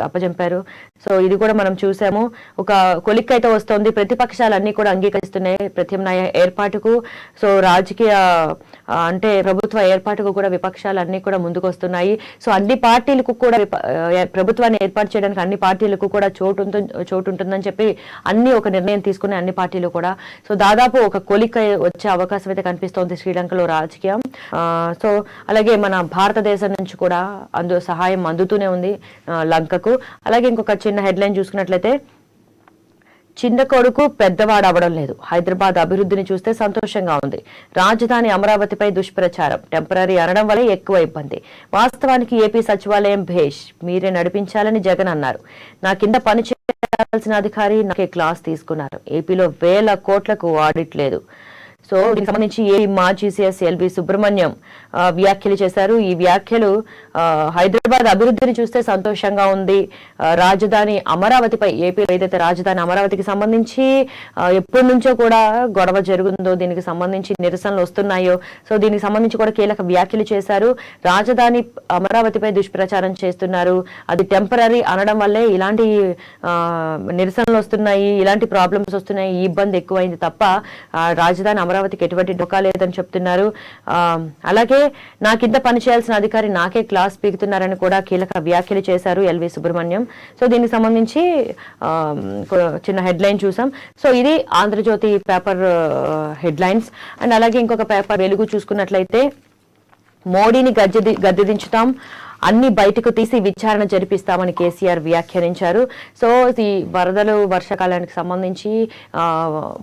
అప్పజెంపారు. సో ఇది కూడా మనం చూసాము. ఒక కొలిక్ అయితే వస్తోంది, ప్రతిపక్షాలన్నీ కూడా అంగీకరిస్తున్నాయి ప్రత్యామ్నాయ ఏర్పాటుకు. సో రాజకీయ అంటే ప్రభుత్వ ఏర్పాటుకు కూడా విపక్షాలన్నీ కూడా ముందుకు వస్తున్నాయి. సో అన్ని పార్టీలకు కూడా ప్రభుత్వాన్ని ఏర్పాటు చేయడానికి అన్ని పార్టీలకు కూడా చోటు ఉంటుందని చెప్పి అన్ని ఒక నిర్ణయం తీసుకునే అన్ని పార్టీలు కూడా. సో దాదాపు ఒక కొలిక్ వచ్చే అవకాశం అయితే కనిపిస్తోంది శ్రీలంకలో రాజకీయం. సో అలాగే మన భారతదేశం నుంచి కూడా సహాయం అందుతూనే ఉంది లంకకు. అలాగే ఇంకొక చిన్న హెడ్లైన్ చూసుకున్నట్లయితే, చిన్న కొడుకు పెద్దవాడు అవడం లేదు, హైదరాబాద్ అభివృద్ధిని చూస్తే సంతోషంగా ఉంది, రాజధాని అమరావతిపై దుష్ప్రచారం, టెంపరీ అనడం వల్ల ఎక్కువ ఇబ్బంది, వాస్తవానికి ఏపీ సచివాలయం భేష్, మీరే నడిపించాలని జగన్ అన్నారు, నా కింద పని చేయాల్సిన అధికారి నాకే క్లాస్ తీసుకున్నారు, ఏపీలో వేల కోట్లకు ఆడిట్ లేదు. సో దీనికి సంబంధించి మాజీ సీఎస్ ఎల్వి సుబ్రహ్మణ్యం వ్యాఖ్యలు చేశారు. ఈ వ్యాఖ్యలు హైదరాబాద్ అభివృద్ధిని చూస్తే సంతోషంగా ఉంది, రాజధాని అమరావతిపై ఏపీలో ఏదైతే రాజధాని అమరావతికి సంబంధించి ఎప్పటి నుంచో కూడా గొడవ జరుగుతుందో, దీనికి సంబంధించి నిరసనలు వస్తున్నాయో, సో దీనికి సంబంధించి కూడా కీలక వ్యాఖ్యలు చేశారు. రాజధాని అమరావతిపై దుష్ప్రచారం చేస్తున్నారు, అది టెంపరీ అనడం వల్లే ఇలాంటి నిరసనలు వస్తున్నాయి, ఇలాంటి ప్రాబ్లమ్స్ వస్తున్నాయి, ఈ ఇబ్బంది ఎక్కువైంది తప్ప రాజధాని అమరావతికి ఎటువంటి డొక్కా లేదని చెప్తున్నారు. అలాగే నా కింద పనిచేయాల్సిన అధికారి నాకే క్లాస్ పీకుతున్నారని కూడా కీలక వ్యాఖ్యలు చేశారు ఎల్వి సుబ్రహ్మణ్యం. సో దీనికి సంబంధించి చిన్న హెడ్లైన్ చూసాం. సో ఇది ఆంధ్రజ్యోతి పేపర్ హెడ్లైన్స్. అండ్ అలాగే ఇంకొక పేపర్ వెలుగు చూసుకున్నట్లయితే, మోడీని గద్దె దించుతాం, అన్ని బయటకు తీసి విచారణ జరిపిస్తామని కేసీఆర్ వ్యాఖ్యానించారు. సో ఈ వరదలు వర్షాకాలానికి సంబంధించి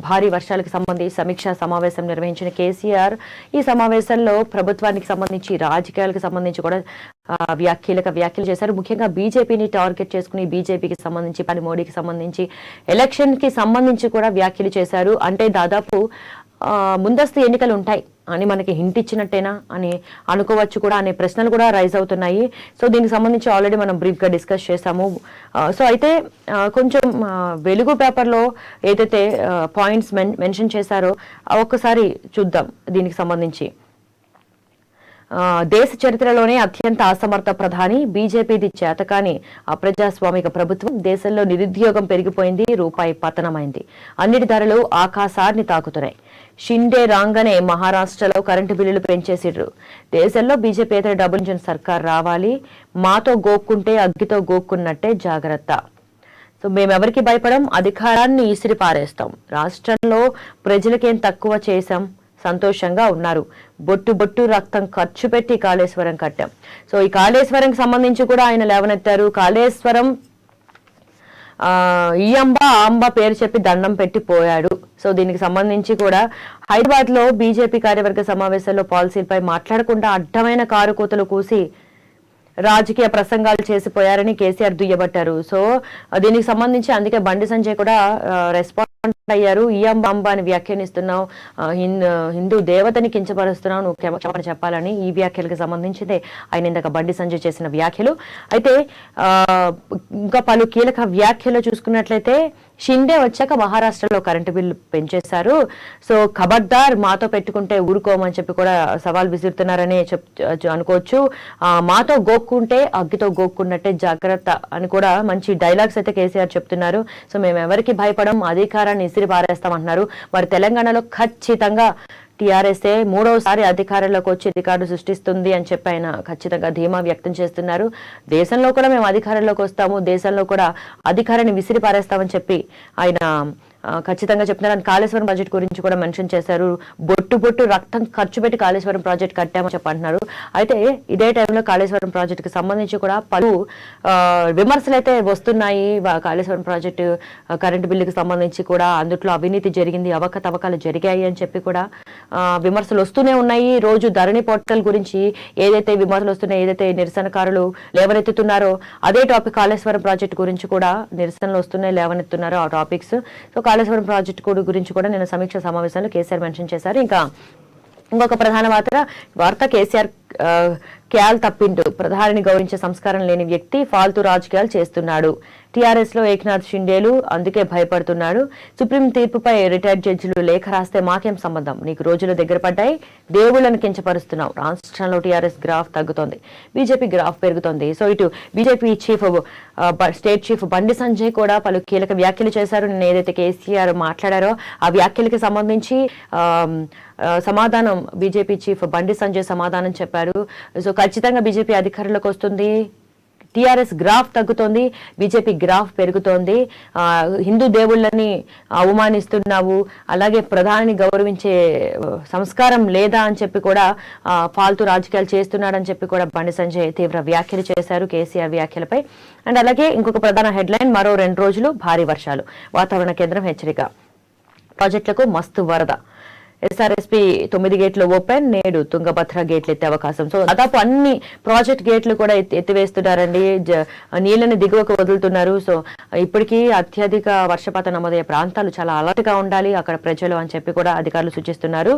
భారీ వర్షాలకు సంబంధించి సమీక్షా సమావేశం నిర్వహించిన కేసీఆర్ ఈ సమావేశంలో ప్రభుత్వానికి సంబంధించి రాజకీయాలకు సంబంధించి కూడా కీలక వ్యాఖ్యలు చేశారు. ముఖ్యంగా బీజేపీని టార్గెట్ చేసుకుని బీజేపీకి సంబంధించి మోడీకి సంబంధించి ఎలక్షన్ కి సంబంధించి కూడా వ్యాఖ్యలు చేశారు. అంటే దాదాపు ముందస్తు ఎన్నికలు ఉంటాయి అని మనకి హింట్ ఇచ్చినట్టేనా అని అనుకోవచ్చు కూడా అనే ప్రశ్నలు కూడా రైజ్ అవుతున్నాయి. సో దీనికి సంబంధించి ఆల్రెడీ మనం బ్రీఫ్గా డిస్కస్ చేసాము. సో అయితే కొంచెం వెలుగు పేపర్లో ఏదైతే పాయింట్స్ మెన్షన్ చేశారో ఒక్కసారి చూద్దాం. దీనికి సంబంధించి, దేశ చరిత్రలోనే అత్యంత అసమర్థ ప్రధాని, బీజేపీది చేతకాని అప్రజాస్వామిక ప్రభుత్వం, దేశంలో నిరుద్యోగం పెరిగిపోయింది, రూపాయి పతనమైంది, అన్నిటి ధరలు ఆకాశాన్ని తాకుతున్నాయి, షిండే రాగానే మహారాష్ట్రలో కరెంటు బిల్లులు పెంచేసిర్రు, దేశంలో బీజేపీ డబుల్ ఇంజిన్ సర్కార్ రావాలి, మాతో గోక్కుంటే అగ్గితో గోక్కున్నట్టే జాగ్రత్త, సో మేమెవరికి భయపడం, అధికారాన్ని ఇసిరి పారేస్తాం, రాష్ట్రంలో ప్రజలకేం తక్కువ చేశాం, సంతోషంగా ఉన్నారు, బొట్టు రక్తం ఖర్చు పెట్టి కాళేశ్వరం కట్టాం. సో ఈ కాళేశ్వరంకి సంబంధించి కూడా ఆయన లేవనెత్తారు. కాళేశ్వరం ఈ అంబ పేరు చెప్పి దండం పెట్టి పోయాడు. సో దీనికి సంబంధించి కూడా హైదరాబాద్ లో బీజేపీ కార్యవర్గ సమావేశంలో పాలసీలపై మాట్లాడకుండా అడ్డమైన కారు కూతలు కూసి రాజకీయ ప్రసంగాలు చేసిపోయారని కేసీఆర్ దుయ్యబట్టారు. సో దీనికి సంబంధించి అందుకే బండి సంజయ్ కూడా రెస్పాండ్ అయ్యారు. ఈ అంబ అని వ్యాఖ్యానిస్తున్నావు, హిందూ దేవతని కించపరుస్తున్నావు, నువ్వు క్షమాపణ చెప్పాలని ఈ వ్యాఖ్యలకు సంబంధించిందే ఆయన ఇందాక బండి సంజయ్ చేసిన వ్యాఖ్యలు. అయితే ఇంకా పలు కీలక వ్యాఖ్యలు చూసుకున్నట్లయితే, షిండే వచ్చాక మహారాష్ట్రలో కరెంటు బిల్లు పెంచేశారు, సో ఖబర్దార్ మాతో పెట్టుకుంటే ఊరుకోమని చెప్పి కూడా సవాల్ విసురుతున్నారని అనుకోవచ్చు. మాతో గోక్కుంటే అగ్గితో గోక్కున్నట్టే జాగ్రత్త అని కూడా మంచి డైలాగ్స్ అయితే కేసీఆర్ చెప్తున్నారు. సో మేము ఎవరికి భయపడం, అధికారాన్ని ఇసిరి పారేస్తామంటున్నారు. మరి తెలంగాణలో ఖచ్చితంగా టీఆర్ఎస్ఏ మూడవసారి అధికారంలోకి వచ్చి రికార్డు సృష్టిస్తుంది అని చెప్పి ఆయన ఖచ్చితంగా ధీమా వ్యక్తం చేస్తున్నారు. దేశంలో కూడా మేము అధికారంలోకి వస్తాము, దేశంలో కూడా అధికారాన్ని విసిరి పారేస్తామని చెప్పి ఆయన ఖచ్చితంగా చెప్తున్నారు. అండ్ కాళేశ్వరం ప్రాజెక్ట్ గురించి కూడా మెన్షన్ చేశారు. బొట్టు రక్తం ఖర్చు పెట్టి కాళేశ్వరం ప్రాజెక్ట్ కట్టామని చెప్పి అంటున్నారు. అయితే ఇదే టైంలో కాళేశ్వరం ప్రాజెక్టుకి సంబంధించి కూడా పలు విమర్శలు అయితే వస్తున్నాయి. కాళేశ్వరం ప్రాజెక్టు కరెంటు బిల్లుకి సంబంధించి కూడా అందులో అవినీతి జరిగింది, అవకతవకలు జరిగాయి అని చెప్పి కూడా విమర్శలు వస్తూనే ఉన్నాయి. రోజు ధరణి పోర్టల్ గురించి ఏదైతే విమర్శలు వస్తున్నాయి, ఏదైతే నిరసనకారులు లేవనెత్తుతున్నారో అదే టాపిక్ కాళేశ్వరం ప్రాజెక్టు గురించి కూడా నిరసనలు వస్తున్నాయి, లేవనెత్తున్నారు ఆ టాపిక్స్. సో కాళేశ్వరం ప్రాజెక్టు గురించి కూడా నిన్న సమీక్ష సమావేశంలో కేసీఆర్ మెన్షన్ చేశారు. ఇంకొక ప్రధాన వార్త కేసీఆర్ క్యాల్ తప్పిండు, ప్రధానిని గౌరవించే సంస్కారం లేని వ్యక్తి ఫాల్తూ రాజకీయాలు చేస్తున్నాడు, టీఆర్ఎస్ లో ఏక్నాథ్ షిండేలు అందుకే భయపడుతున్నాడు. సుప్రీం తీర్పుపై రిటైర్డ్ జడ్జిలు లేఖ రాస్తే మాకేం సంబంధం, నీకు రోజులు దగ్గర పడ్డాయి, దేవుళ్లను కించపరుస్తున్నావు. రాష్ట్రంలో టీఆర్ఎస్ గ్రాఫ్ తగ్గుతోంది, బీజేపీ గ్రాఫ్ పెరుగుతోంది. సో ఇటు BJP state chief Bandi Sanjay కూడా పలు కీలక వ్యాఖ్యలు చేశారు. నేను ఏదైతే కేసీఆర్ మాట్లాడారో ఆ వ్యాఖ్యలకి సంబంధించి సమాధానం బీజేపీ చీఫ్ బండి సంజయ్ సమాధానం చెప్పారు. సో ఖచ్చితంగా బీజేపీ అధికారంలోకి వస్తుంది, టీఆర్ఎస్ గ్రాఫ్ తగ్గుతోంది, బీజేపీ గ్రాఫ్ పెరుగుతోంది, హిందూ దేవుళ్ళని అవమానిస్తున్నావు, అలాగే ప్రధాని గౌరవించే సంస్కారం లేదా అని చెప్పి కూడా ఫాల్తూ రాజకీయాలు చేస్తున్నాడని చెప్పి కూడా బండి సంజయ్ తీవ్ర వ్యాఖ్యలు చేశారు కేసీఆర్ వ్యాఖ్యలపై. అండ్ అలాగే ఇంకొక ప్రధాన హెడ్లైన్, మరో 2 రోజులు భారీ వర్షాలు, వాతావరణ కేంద్రం హెచ్చరిక, ప్రాజెక్టులకు మస్తు వరద, ఎస్ఆర్ఎస్పీ 9 గేట్లు ఓపెన్, నేడు తుంగభద్ర గేట్లు ఎత్తే అవకాశం. సో దాదాపు అన్ని ప్రాజెక్ట్ గేట్లు కూడా ఎత్తివేస్తున్నారండి, నీళ్ళని దిగువకు వదులుతున్నారు. సో ఇప్పటికీ అత్యధిక వర్షపాతం నమోదయ్యే ప్రాంతాలు చాలా అలర్ట్ గా ఉండాలి అక్కడ ప్రజలు అని చెప్పి కూడా అధికారులు సూచిస్తున్నారు.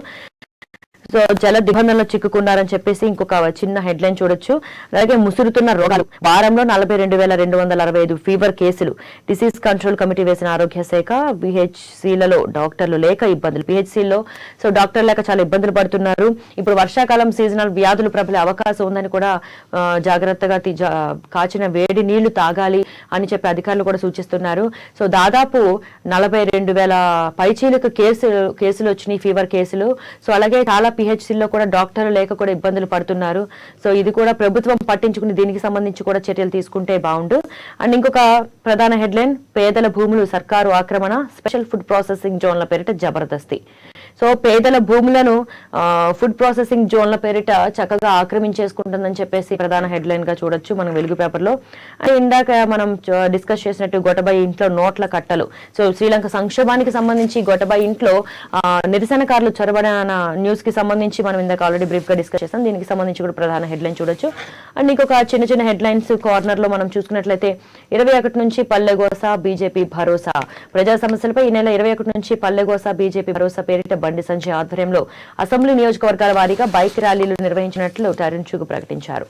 సో జల దిగ్బంధంలో చిక్కుకున్నారని చెప్పేసి ఇంకొక చిన్న హెడ్లైన్ చూడొచ్చు. అలాగే ముసురుతున్న రోగాలు, వారంలో 42,265 ఫీవర్ కేసులు, డిసీజ్ కంట్రోల్ కమిటీ వేసిన ఆరోగ్య శాఖ. పిహెచ్సిలలో డాక్టర్లు లేక ఇబ్బందులు, పిహెచ్సిలో సో డాక్టర్ లేక చాలా ఇబ్బందులు పడుతున్నారు. ఇప్పుడు వర్షాకాలం సీజనల్ వ్యాధులు ప్రబలే అవకాశం ఉందని కూడా జాగ్రత్తగా కాచిన వేడి నీళ్లు తాగాలి అని చెప్పి అధికారులు కూడా సూచిస్తున్నారు. సో దాదాపు 42,000 పైచీలకు కేసులు వచ్చినాయి, ఫీవర్ కేసులు. సో అలాగే చాలా పిహెచ్సిలో కూడా డాక్టర్లు లేక కూడా ఇబ్బందులు పడుతున్నారు. సో ఇది కూడా ప్రభుత్వం పట్టించుకుని దీనికి సంబంధించి కూడా చర్యలు తీసుకుంటే బాగుండు. అండ్ ఇంకొక ప్రధాన హెడ్లైన్, పేదల భూములు సర్కారు ఆక్రమణ, స్పెషల్ ఫుడ్ ప్రాసెసింగ్ జోన్ల పేరిట జబర్దస్తి. సో పేదల భూములను ఫుడ్ ప్రాసెసింగ్ జోన్ల పేరిట చక్కగా ఆక్రమించేసుకుంటుందని చెప్పేసి ప్రధాన హెడ్లైన్ గా చూడొచ్చు మనం వెలుగు పేపర్లో. అండ్ ఇందాక మనం డిస్కస్ చేసినట్టు గొటబాయి ఇంట్లో నోట్ల కట్టలు. సో శ్రీలంక సంక్షోభానికి సంబంధించి గొటబాయి ఇంట్లో నిరసనకారులు చొరబడిన న్యూస్ కి సంబంధించి మనం ఇందాక ఆల్రెడీ బ్రీఫ్ గా డిస్కస్ చేస్తాం. దీనికి సంబంధించి కూడా ప్రధాన హెడ్లైన్ చూడొచ్చు. అండ్ ఇంకొక చిన్న హెడ్లైన్స్ కార్నర్ లో మనం చూసుకున్నట్లయితే 21 నుంచి పల్లెగోస బీజేపీ భరోసా, ప్రజా సమస్యలపై ఈ నెల 21 నుంచి పల్లెగోస బీజేపీ భరోసా పేరిట బండి సంజయ్ ఆధ్వర్యంలో అసెంబ్లీ నియోజకవర్గాల వారీగా బైక్ ర్యాలీలు నిర్వహించినట్లు తరుణ్ చుగ్ ప్రకటించారు.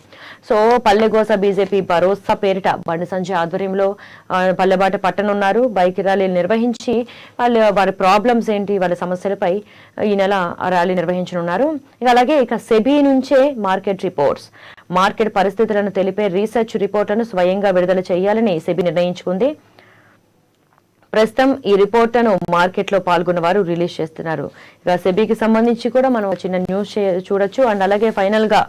సో పల్లెగోస బీజేపీ భరోసా పేరిట బండి సంజయ్ ఆధ్వర్యంలో పల్లెబాట పట్టనున్నారు, బైక్ ర్యాలీలు నిర్వహించి వారి ప్రాబ్లమ్స్ ఏంటి, వాళ్ళ సమస్యలపై ఈ నెల ర్యాలీ నిర్వహించనున్నారు. అలాగే సెబీ నుంచే మార్కెట్ పరిస్థితులను తెలిపే రీసెర్చ్ రిపోర్టులను స్వయంగా విడుదల చేయాలని సెబీ నిర్ణయించుకుంది. ప్రస్తుతం ఈ రిపోర్ట్ను మార్కెట్ లో పాల్గొన్న వారు రిలీజ్ చేస్తున్నారు. ఇక సెబీకి సంబంధించి కూడా మనం చిన్న న్యూస్ చూడొచ్చు. అండ్ అలాగే ఫైనల్ గా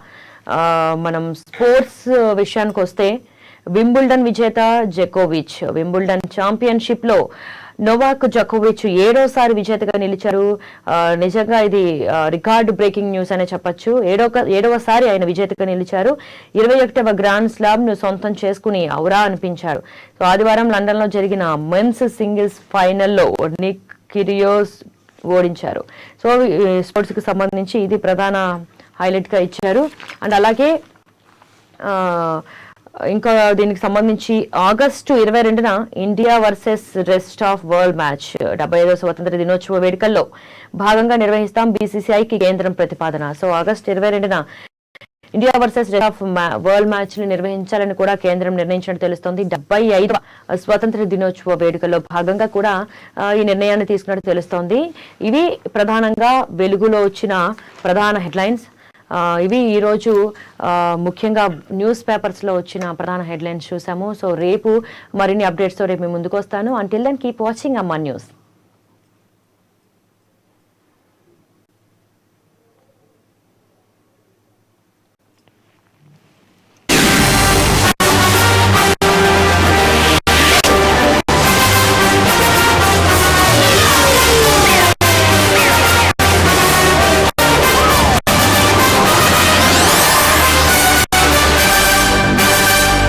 మనం స్పోర్ట్స్ విషయానికి వస్తే, వింబుల్డన్ విజేత జకోవిచ్, వింబుల్డన్ ఛాంపియన్షిప్ లో నోవాక్ జకోవిచ్ 7వ విజేతగా నిలిచారు. నిజంగా ఇది రికార్డు బ్రేకింగ్ న్యూస్ అనే చెప్పొచ్చు. 7వ ఆయన విజేతగా నిలిచారు. 21వ గ్రాండ్ స్లామ్ ను సొంతం చేసుకుని ఔరా అనిపించారు. సో ఆదివారం లండన్ లో జరిగిన మెన్స్ సింగిల్స్ ఫైనల్లో నిక్ కిరియోస్ ఓడించారు. సో స్పోర్ట్స్ కి సంబంధించి ఇది ప్రధాన హైలైట్ గా ఇచ్చారు. అండ్ అలాగే ఇంకా దీనికి సంబంధించి ఆగస్టు 22న India versus rest of world match 75వ స్వతంత్ర దినోత్సవ వేడుకల్లో భాగంగా నిర్వహిస్తాం, బీసీసీఐకి కేంద్రం ప్రతిపాదన. సో ఆగస్టు 22న India versus rest of world match ని నిర్వహించాలని కూడా కేంద్రం నిర్ణయించినట్టు తెలుస్తోంది. 75వ స్వతంత్ర దినోత్సవ వేడుకల్లో భాగంగా కూడా ఈ నిర్ణయాన్ని తీసుకున్నట్టు తెలుస్తోంది. ఇవి ప్రధానంగా వెలుగులో వచ్చిన ప్రధాన హెడ్లైన్స్. ఇవి ఈరోజు ముఖ్యంగా న్యూస్ పేపర్స్లో వచ్చిన ప్రధాన హెడ్లైన్స్ చూసాము. సో రేపు మరిన్ని అప్డేట్స్తో రేపు మీ ముందుకు వస్తాను. అంటిల్ దెన్ కీప్ వాచింగ్ అమ్మా న్యూస్.